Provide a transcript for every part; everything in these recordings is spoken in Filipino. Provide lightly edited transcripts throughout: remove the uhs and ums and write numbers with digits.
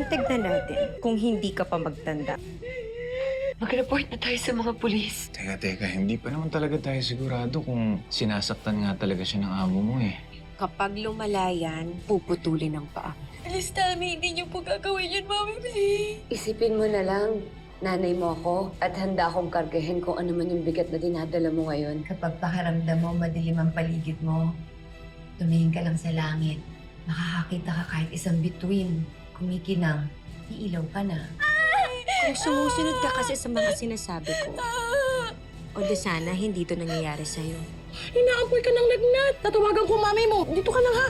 tignan natin kung hindi ka pa magtanda. Mag-report na tayo sa mga pulis. Teka, hindi pa naman talaga tayo sigurado kung sinasaktan nga talaga siya ng amo mo eh. Kapag lumala yan, puputulin ang paa. Please, Tami, hindi niyo po gagawin yun, Mami, please. Isipin mo na lang, nanay mo ako at handa akong kargahin kung ano man yung bigat na dinadala mo ngayon. Kapag pakiramdam mo, madilim ang paligid mo, tumingin ka lang sa langit. Makakakita ka kahit isang bituin. Kumikinang, iilaw ka na. Kung sumusunod ka kasi sa mga sinasabi ko, o di sana hindi to nangyayari sa'yo. Inaapoy ka ng lagnat. Tatawagan ko mami mo. Dito ka lang, ha?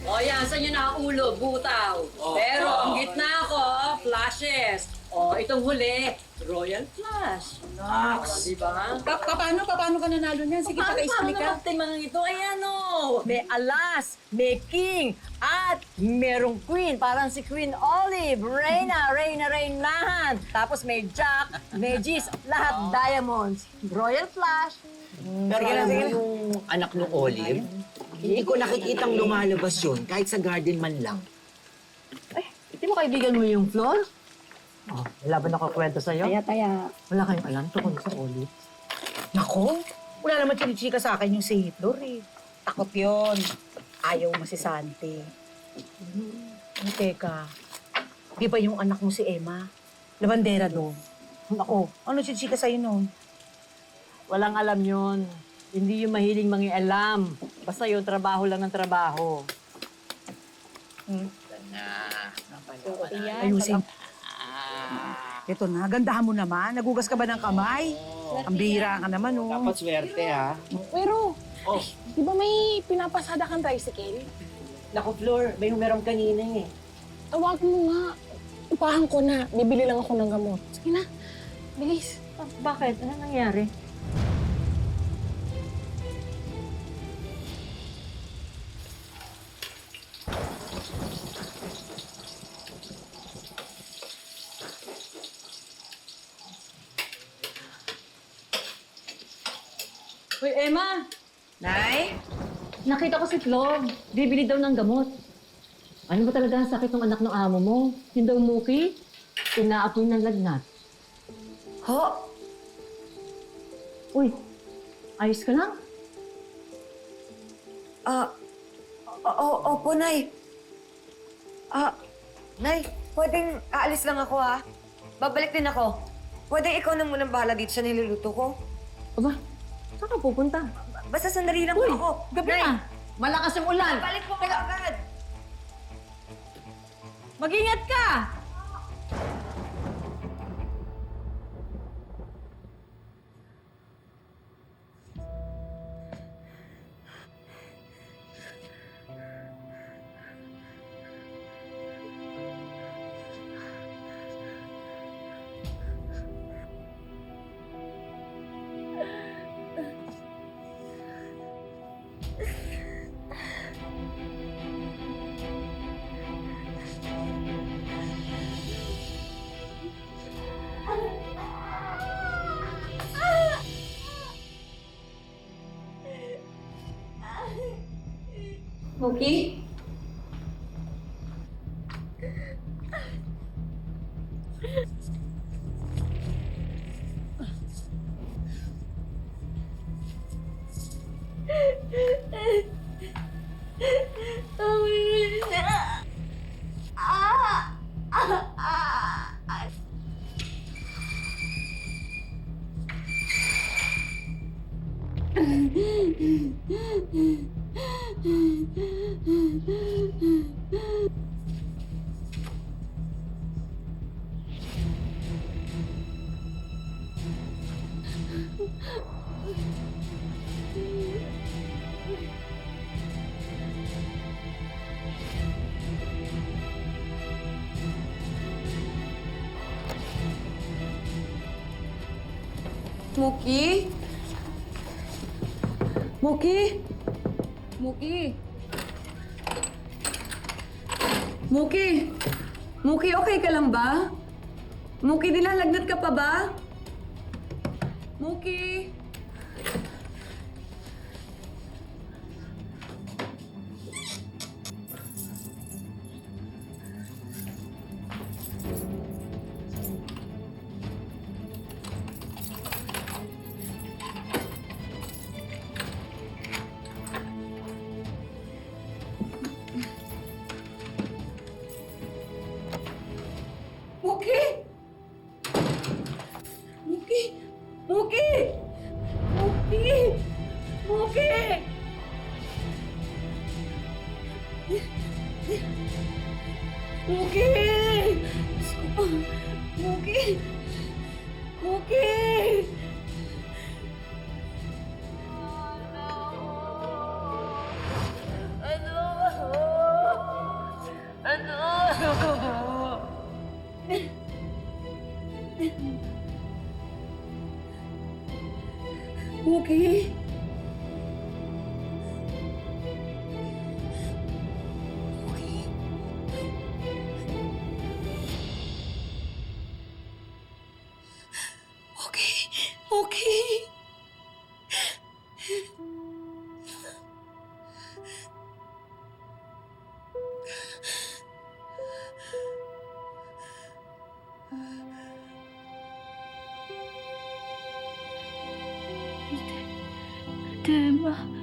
O yan, saan yun ang ulo, butaw. Pero ang gitna ko, flashes. O, itong huli, royal flush. Nox, di ba? Paano ka nanalo niyan? Sige, Paano paka-explain ka. natin mga ito? Ayan o, may alas, may king, at merong queen. Parang si Queen Olive, reynahan. Tapos may jack, may G's, lahat diamonds. Royal flush. Pero alam mo yung anak ng Olive, hindi ko nakikitang lumalabas yun kahit sa garden man lang. Hindi mo kaibigan mo yung Flor? Oh, wala ba nakakwento sa'yo? Taya. Wala kayong alam tungkol sa Olive? Nako, wala naman chinichika sa akin yung si Flor eh. Takot yun. Ayaw mo si Santi. Teka, di ba yung anak mo si Emma? Labandera doon. Nako, ano chinichika sa'yo noon? Walang alam yun. Hindi yung mahiling mangialam. Basta yung trabaho lang ng trabaho. Ayusin. Ito na, gandahan mo naman. Nagugas ka ba ng kamay? Ang bihira ka naman, oh. Dapat swerte, ha? Pero, di ba may pinapasada kang tricycle? Naku, Flor, may humeram kanina eh. Tawag mo nga. Upahan ko na. Bibili lang ako ng gamot. Sige na. Bilis. Bakit? Ano nangyari? Hoy, Emma! Nay? Nakita ko si Flor. Bibili daw ng gamot. Ano ba talaga ang sakit ng anak ng amo mo? Yung daw Muki? Inaapoy ng lagnat. Ho? Uy, ayos ka lang? Opo, Nay. Nay, pwedeng aalis lang ako, ha? Babalik din ako. Pwedeng ikaw na munang bahala dito sa niluluto ko? Aba, saan ka pupunta? Basta sandali lang Uy, ako. gabi Nay, na. Malakas ang ulan. balik po kayo agad. Mag-ingat ka! Muki? Muki? Muki? Muki? Muki? Muki, okay ka lang ba? Muki, nilalagnat ka pa ba? Muki? Muki? Muki? Muki? Muki? Muki? Muki? Muki? Muki? Muki? Muki? Tema.